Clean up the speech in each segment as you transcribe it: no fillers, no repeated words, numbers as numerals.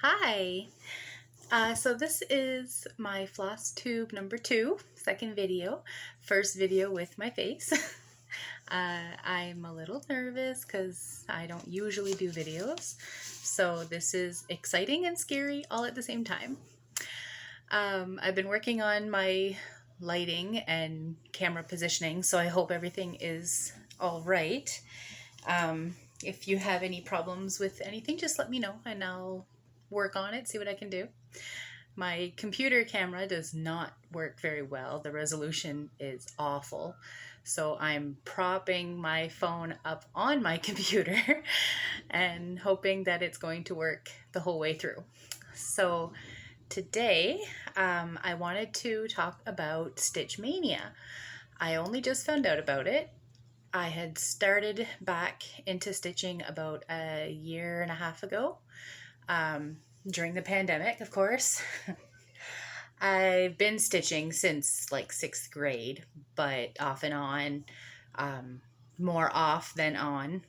Hi! So this is my Flosstube number 2, second video. First video with my face. I'm a little nervous because I don't usually do videos. So this is exciting and scary all at the same time. I've been working on my lighting and camera positioning, so I hope everything is all right. If you have any problems with anything, just let me know and I'll work on it, see what I can do. My computer camera does not work very well. The resolution is awful. So I'm propping my phone up on my computer and hoping that it's going to work the whole way through. So today I wanted to talk about StitchMaynia. I only just found out about it. I had started back into stitching about a year and a half ago, during the pandemic, of course. I've been stitching since like 6th grade, but off and on, more off than on.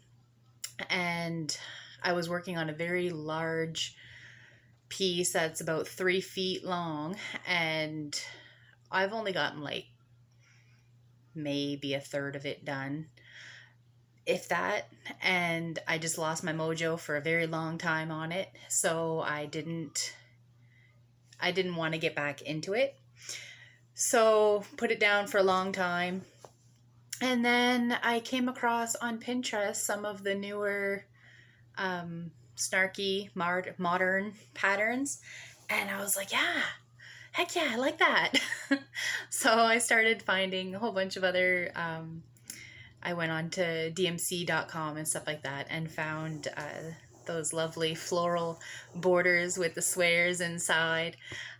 And I was working on a very large piece that's about 3 feet long, and I've only gotten like maybe a third of it done, if that, and I just lost my mojo for a very long time on it, so I didn't want to get back into it, so put it down for a long time. And then I came across on Pinterest some of the newer snarky modern patterns, and I was like, yeah, heck yeah, I like that. So I started finding a whole bunch of other I went on to dmc.com and stuff like that and found those lovely floral borders with the squares inside.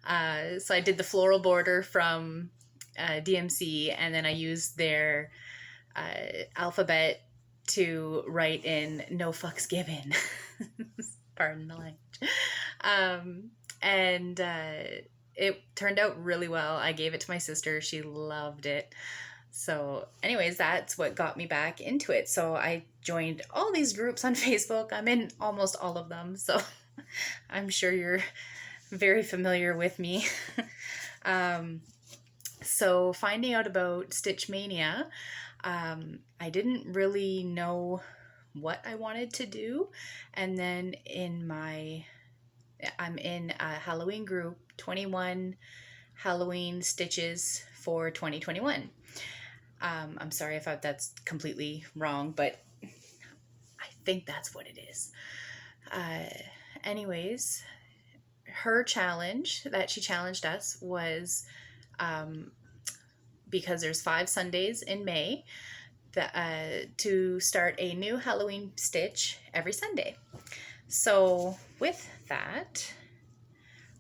So I did the floral border from DMC, and then I used their alphabet to write in "no fucks given." Pardon the language. And it turned out really well. I gave it to my sister. She loved it. So anyways, that's what got me back into it. So I joined all these groups on Facebook. I'm in almost all of them, so I'm sure you're very familiar with me. So finding out about StitchMaynia, I didn't really know what I wanted to do. And then I'm in a Halloween group, 21 Halloween stitches for 2021. I'm sorry if that's completely wrong, but I think that's what it is. Anyways, her challenge that she challenged us was, because there's 5 Sundays in May, to start a new Halloween stitch every Sunday. So with that,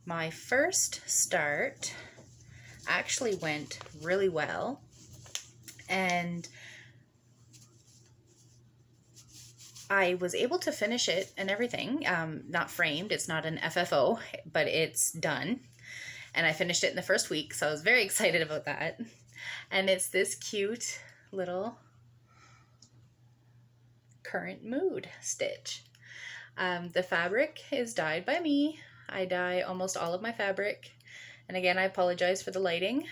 my first start actually went really well. And I was able to finish it and everything. Not framed, it's not an FFO, but it's done. And I finished it in the first week, so I was very excited about that. And it's this cute little current mood stitch. The fabric is dyed by me. I dye almost all of my fabric. And again, I apologize for the lighting.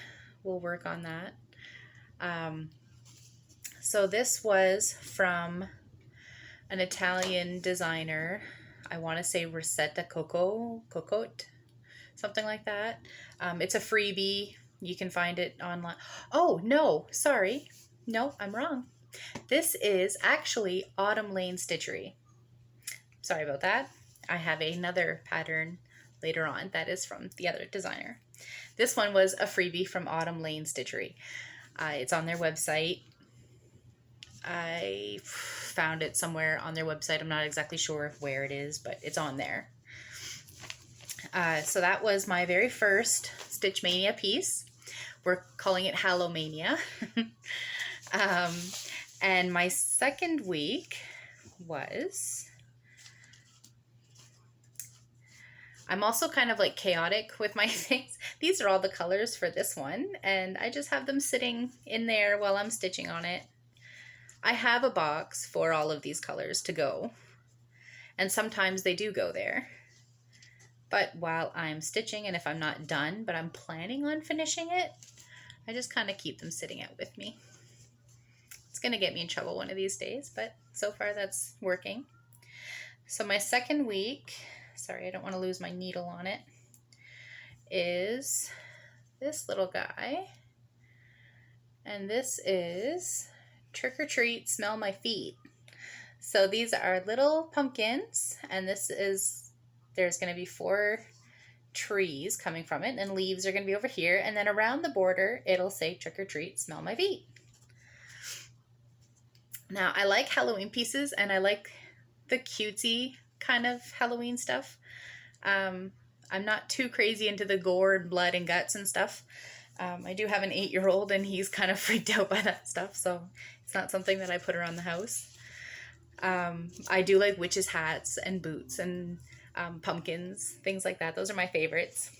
We'll work on that. So this was from an Italian designer. I want to say Rosetta Cocotte, something like that. It's a freebie. You can find it online. Oh, no, sorry. No, I'm wrong. This is actually Autumn Lane Stitchery. Sorry about that. I have another pattern later on that is from the other designer. This one was a freebie from Autumn Lane Stitchery. It's on their website. I found it somewhere on their website. I'm not exactly sure where it is, but it's on there. So that was my very first StitchMaynia piece. We're calling it Hallo-Maynia. And my second week was... I'm also kind of like chaotic with my things. These are all the colors for this one, and I just have them sitting in there while I'm stitching on it. I have a box for all of these colors to go, and sometimes they do go there. But while I'm stitching, and if I'm not done, but I'm planning on finishing it, I just kind of keep them sitting out with me. It's going to get me in trouble one of these days, but so far that's working. So my second week, sorry, I don't want to lose my needle on it, is this little guy. And this is Trick or Treat, Smell My Feet. So these are little pumpkins, and this is, there's going to be 4 trees coming from it, and leaves are going to be over here, and then around the border it'll say Trick or Treat, Smell My Feet. Now I like Halloween pieces, and I like the cutesy kind of Halloween stuff. I'm not too crazy into the gore and blood and guts and stuff. I do have an 8-year-old, and he's kind of freaked out by that stuff, so it's not something that I put around the house. I do like witches' hats and boots and pumpkins, things like that. Those are my favorites.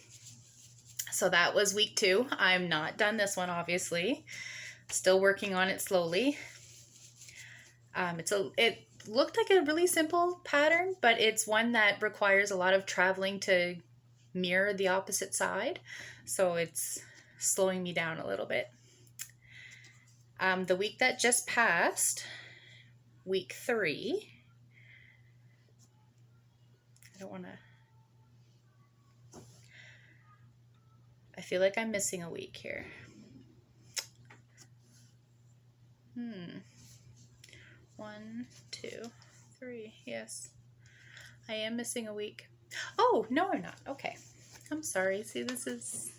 So that was week 2. I'm not done this one, obviously. Still working on it slowly. It looked like a really simple pattern, but it's one that requires a lot of traveling to mirror the opposite side. So it's slowing me down a little bit. The week that just passed, week 3, I feel like I'm missing a week here. 1, 2, 3, yes. I am missing a week. Oh, no, I'm not. Okay. I'm sorry. See, this is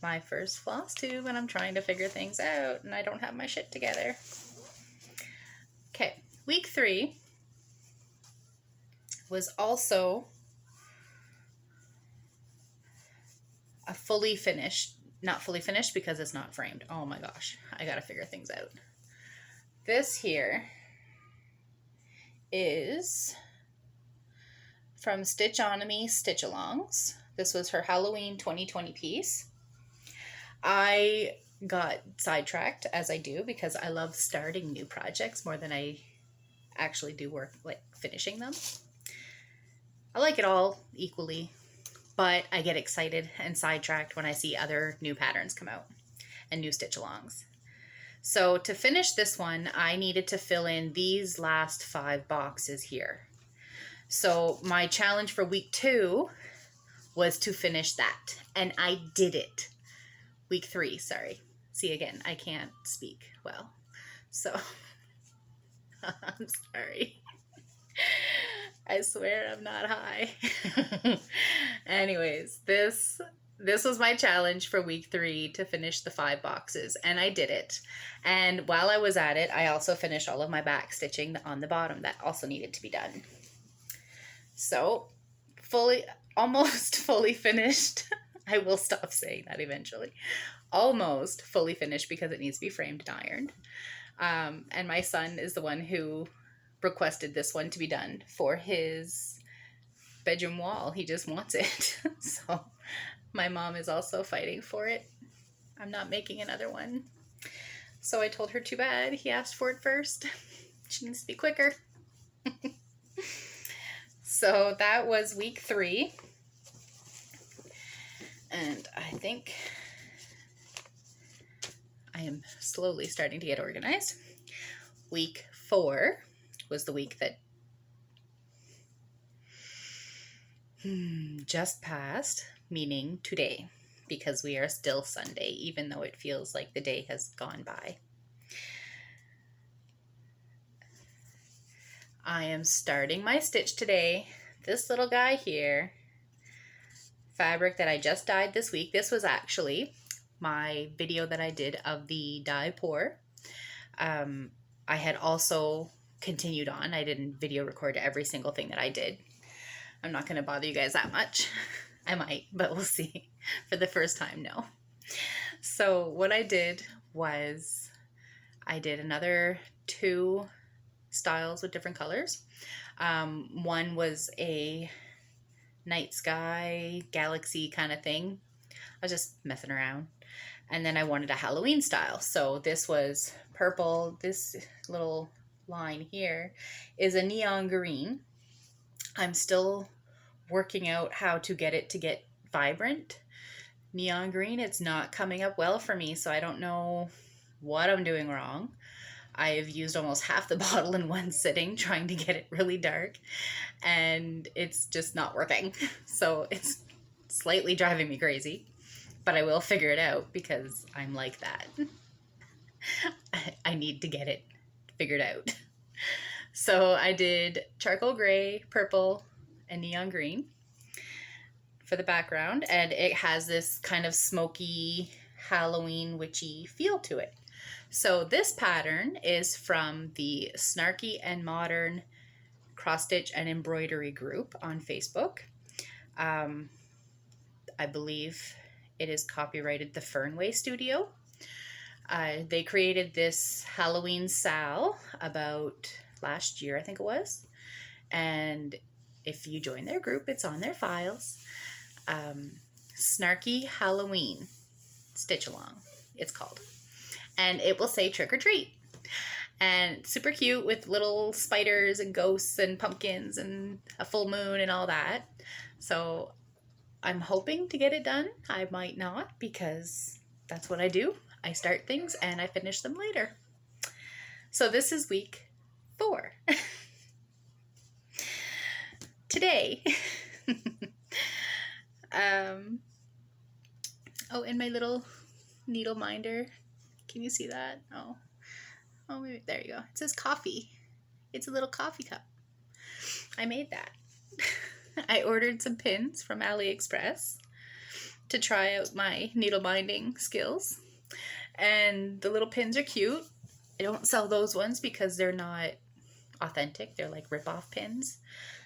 my first floss tube, and I'm trying to figure things out, and I don't have my shit together. Okay, week 3 was also a fully finished, not fully finished because it's not framed. Oh my gosh, I gotta figure things out. This here is from StitchMaynia Stitch Alongs. This was her Halloween 2020 piece. I got sidetracked, as I do, because I love starting new projects more than I actually do work like finishing them. I like it all equally, but I get excited and sidetracked when I see other new patterns come out and new stitch alongs. So to finish this one, I needed to fill in these last 5 boxes here. So my challenge for week 2 was to finish that, and I did it. Week 3, sorry. See, again, I can't speak well, so I'm sorry. I swear I'm not high. Anyways, this was my challenge for week 3 to finish the 5 boxes, and I did it. And while I was at it, I also finished all of my back stitching on the bottom that also needed to be done. So, almost fully finished. I will stop saying that eventually. Almost fully finished because it needs to be framed and ironed. And my son is the one who requested this one to be done for his bedroom wall. He just wants it. So my mom is also fighting for it. I'm not making another one. So I told her too bad. He asked for it first. She needs to be quicker. So that was week 3. And I think I am slowly starting to get organized. Week 4 was the week that just passed, meaning today, because we are still Sunday, even though it feels like the day has gone by. I am starting my stitch today. This little guy here, fabric that I just dyed this week. This was actually my video that I did of the dye pour. I had also continued on. I didn't video record every single thing that I did. I'm not going to bother you guys that much. I might, but we'll see. For the first time, no. So what I did was I did another 2 styles with different colors. One was a night sky, galaxy kind of thing. I was just messing around. And then I wanted a Halloween style. So this was purple. This little line here is a neon green. I'm still working out how to get it to get vibrant. Neon green, it's not coming up well for me, so I don't know what I'm doing wrong. I have used almost half the bottle in one sitting trying to get it really dark, and it's just not working. So it's slightly driving me crazy, but I will figure it out because I'm like that. I need to get it figured out. So I did charcoal gray, purple, and neon green for the background, and it has this kind of smoky Halloween witchy feel to it. So this pattern is from the Snarky and Modern Cross Stitch and Embroidery group on Facebook. I believe it is copyrighted the Fernway Studio. They created this Halloween Sal about last year, I think it was. And if you join their group, it's on their files. Snarky Halloween Stitch Along, it's called. And it will say trick or treat. And super cute with little spiders and ghosts and pumpkins and a full moon and all that. So I'm hoping to get it done. I might not, because that's what I do. I start things and I finish them later. So this is week 4. Today, oh, and my little needle minder. Can you see that? Oh, maybe, there you go. It says coffee. It's a little coffee cup. I made that. I ordered some pins from AliExpress to try out my needle binding skills. And the little pins are cute. I don't sell those ones because they're not authentic. They're like rip-off pins.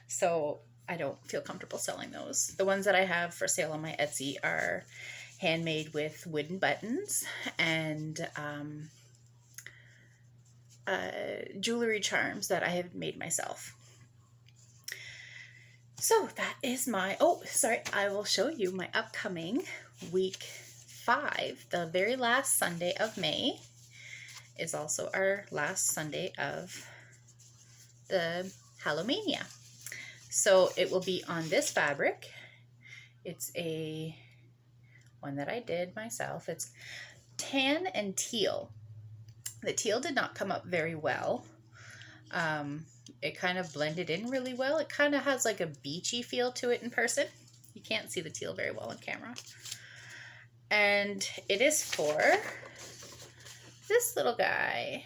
So I don't feel comfortable selling those. The ones that I have for sale on my Etsy are handmade with wooden buttons and jewelry charms that I have made myself. So that is my, oh, sorry, I will show you my upcoming week 5. The very last Sunday of May is also our last Sunday of the Hallo-Maynia. So it will be on this fabric. It's a one that I did myself. It's tan and teal. The teal did not come up very well. It kind of blended in really well. It kind of has like a beachy feel to it in person. You can't see the teal very well on camera. And it is for this little guy,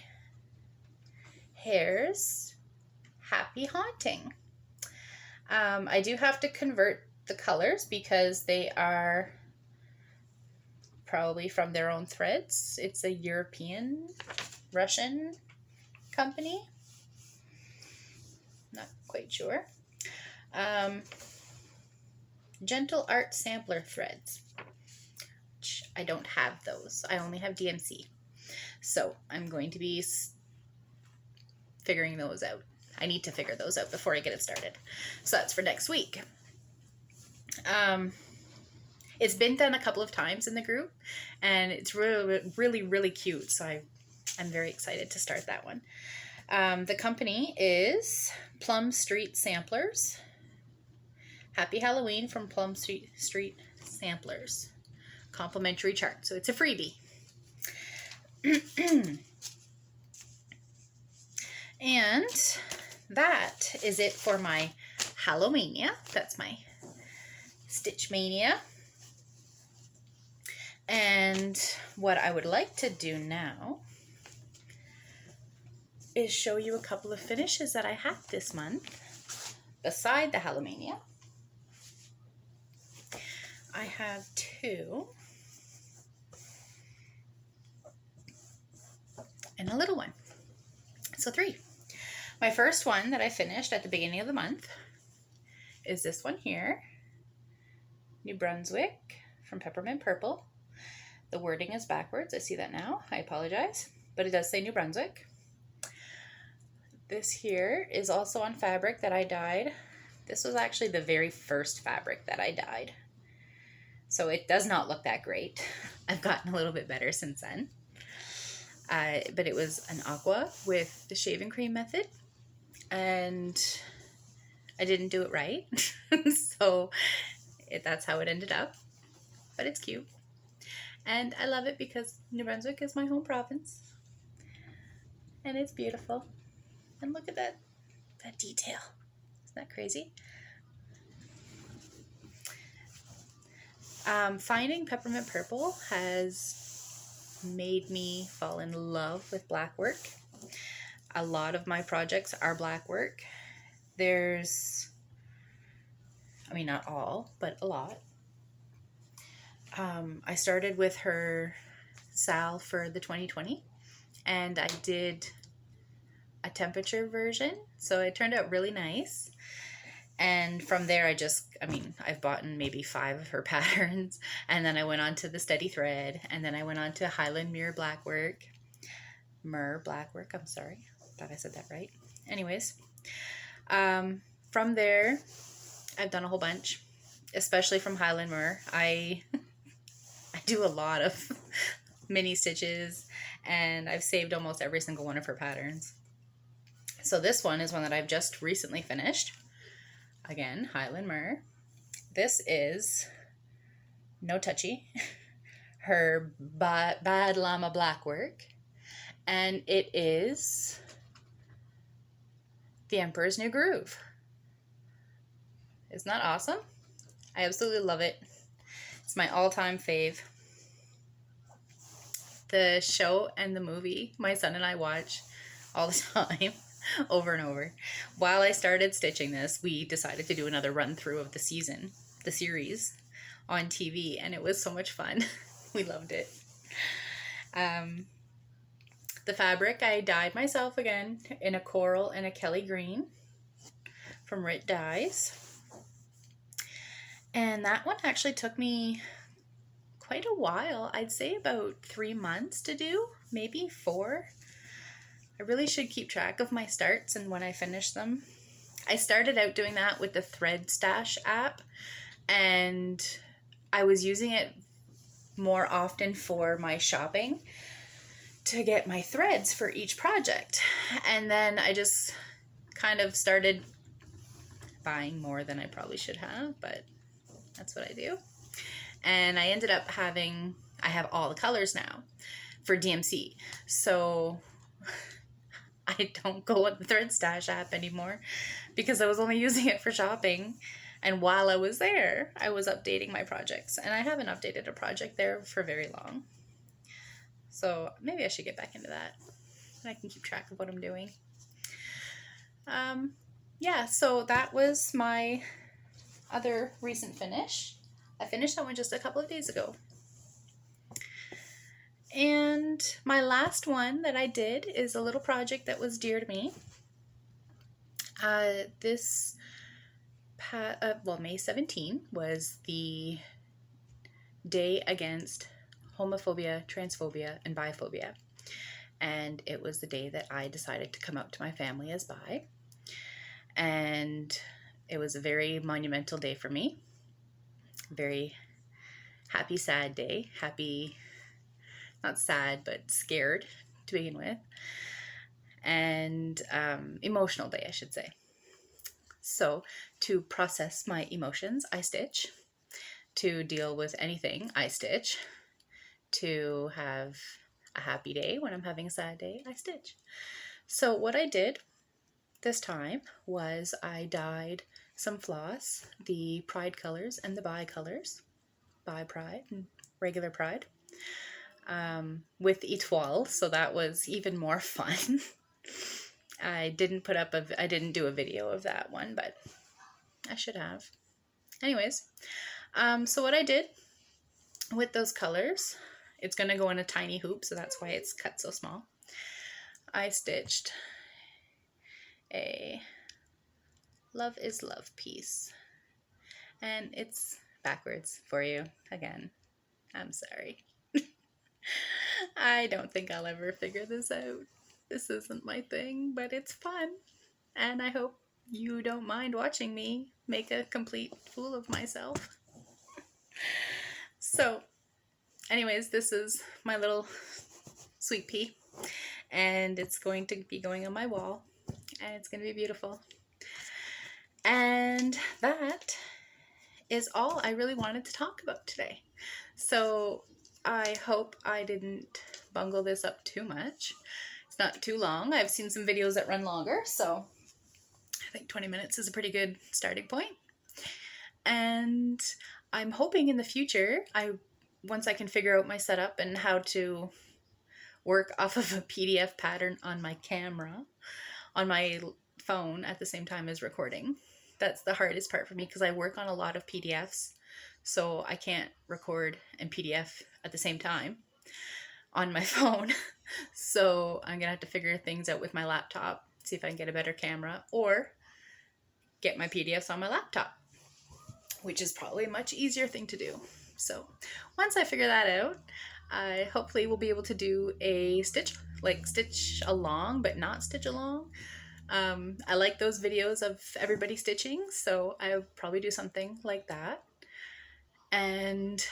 Hare's Happy Haunting. I do have to convert the colors because they are probably from their own threads. It's a European, Russian company. Not quite sure. Gentle Art Sampler threads. Which I don't have those. I only have DMC. So I'm going to be figuring those out. I need to figure those out before I get it started. So that's for next week. It's been done a couple of times in the group, and it's really cute. So I'm very excited to start that one. The company is Plum Street Samplers. Happy Halloween from Plum Street Samplers. Complimentary chart. So it's a freebie. And that is it for my Hallo-Maynia. That's my StitchMaynia. And what I would like to do now is show you a couple of finishes that I have this month beside the Hallo-Maynia. I have 2 and a little one. So 3. My first one that I finished at the beginning of the month is this one here, New Brunswick from Peppermint Purple. The wording is backwards. I see that now. I apologize, but it does say New Brunswick. This here is also on fabric that I dyed. This was actually the very first fabric that I dyed. So it does not look that great. I've gotten a little bit better since then. But it was an aqua with the shaving cream method. And I didn't do it right. So that's how it ended up. But it's cute. And I love it because New Brunswick is my home province. And it's beautiful. And look at that detail. Isn't that crazy? Finding peppermint purple has made me fall in love with black work. A lot of my projects are black work. There's, I mean, not all, but a lot. I started with her Sal for the 2020, and I did a temperature version, so it turned out really nice. And from there, I've bought maybe 5 of her patterns, and then I went on to the steady thread, and then I went on to Highland Murr blackwork, I'm sorry, thought I said that right. Anyways, from there, I've done a whole bunch, especially from Highland Murr. I do a lot of mini stitches, and I've saved almost every single one of her patterns. So this one is one that I've just recently finished. Again, Highland Murr. This is No Touchy, her Bad Llama black work, and it is the Emperor's New Groove. Isn't that awesome? I absolutely love it. It's my all-time fave. The show and the movie my son and I watch all the time, over and over. While I started stitching this, we decided to do another run through of the series on TV, and it was so much fun. We loved it. The fabric I dyed myself again in a coral and a Kelly green from Rit Dyes. And that one actually took me quite a while. I'd say about 3 months to do, maybe 4. I really should keep track of my starts and when I finish them. I started out doing that with the Thread Stash app, and I was using it more often for my shopping to get my threads for each project. And then I just kind of started buying more than I probably should have, but that's what I do. And I ended up I have all the colors now for DMC. So I don't go on the Thread Stash app anymore because I was only using it for shopping. And while I was there, I was updating my projects. And I haven't updated a project there for very long. So maybe I should get back into that. I can keep track of what I'm doing. Yeah, so that was my other recent finish. I finished that one just a couple of days ago. And my last one that I did is a little project that was dear to me. May 17 was the day against homophobia, transphobia, and biphobia. And it was the day that I decided to come out to my family as bi. And it was a very monumental day for me. Very happy, sad day. Happy, not sad, but scared to begin with. And emotional day, I should say. So to process my emotions, I stitch. To deal with anything, I stitch. To have a happy day when I'm having a sad day, I stitch. So what I did this time was I dyed some floss, the Pride colors and the Bi colors, Bi Pride and regular Pride, with Etoile, so that was even more fun. I didn't do a video of that one, but I should have. Anyways, so what I did with those colors, it's going to go in a tiny hoop, so that's why it's cut so small. I stitched a Love is Love piece, and it's backwards for you again. I'm sorry. I don't think I'll ever figure this out. This isn't my thing, but it's fun, and I hope you don't mind watching me make a complete fool of myself. So anyways, this is my little sweet pea, and it's going to be going on my wall, and it's going to be beautiful. And that is all I really wanted to talk about today. So I hope I didn't bungle this up too much. It's not too long. I've seen some videos that run longer, so I think 20 minutes is a pretty good starting point. And I'm hoping in the future, once I can figure out my setup and how to work off of a PDF pattern on my camera, on my phone at the same time as recording. That's the hardest part for me because I work on a lot of PDFs, so I can't record and PDF at the same time on my phone. So I'm gonna have to figure things out with my laptop, see if I can get a better camera or get my PDFs on my laptop, which is probably a much easier thing to do. So once I figure that out, I hopefully will be able to do a stitch along, but not stitch along. I like those videos of everybody stitching, so I'll probably do something like that. And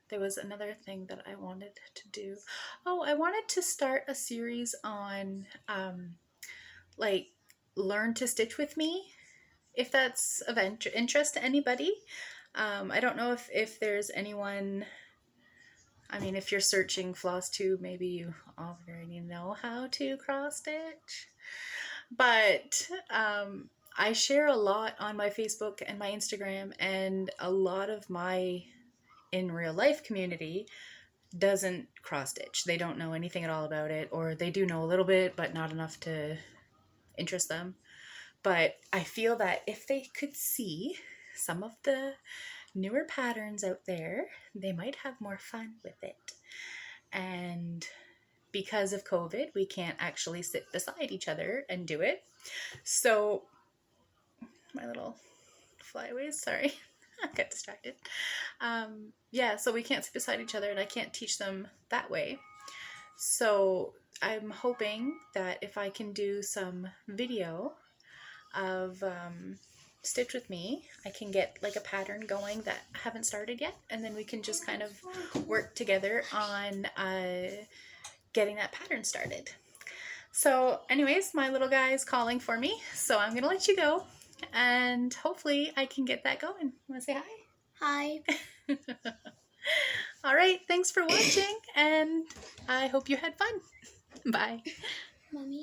there was another thing that I wanted to do. Oh, I wanted to start a series on like learn to stitch with me, if that's of interest to anybody. I don't know if there's anyone. I mean, if you're searching Flosstube, maybe you already know how to cross stitch. But I share a lot on my Facebook and my Instagram, and a lot of my in real life community doesn't cross stitch. They don't know anything at all about it, or they do know a little bit, but not enough to interest them. But I feel that if they could see some of the newer patterns out there, they might have more fun with it. And because of COVID, we can't actually sit beside each other and do it. So, my little flyaways, sorry, I got distracted. Yeah, so we can't sit beside each other and I can't teach them that way. So I'm hoping that if I can do some video of stitch with me, I can get like a pattern going that I haven't started yet, and then we can just kind of work together on getting that pattern started. So anyways, my little guy is calling for me, so I'm gonna let you go, and hopefully I can get that going. You wanna say hi? Hi. All right, thanks for watching, and I hope you had fun. Bye. Mommy.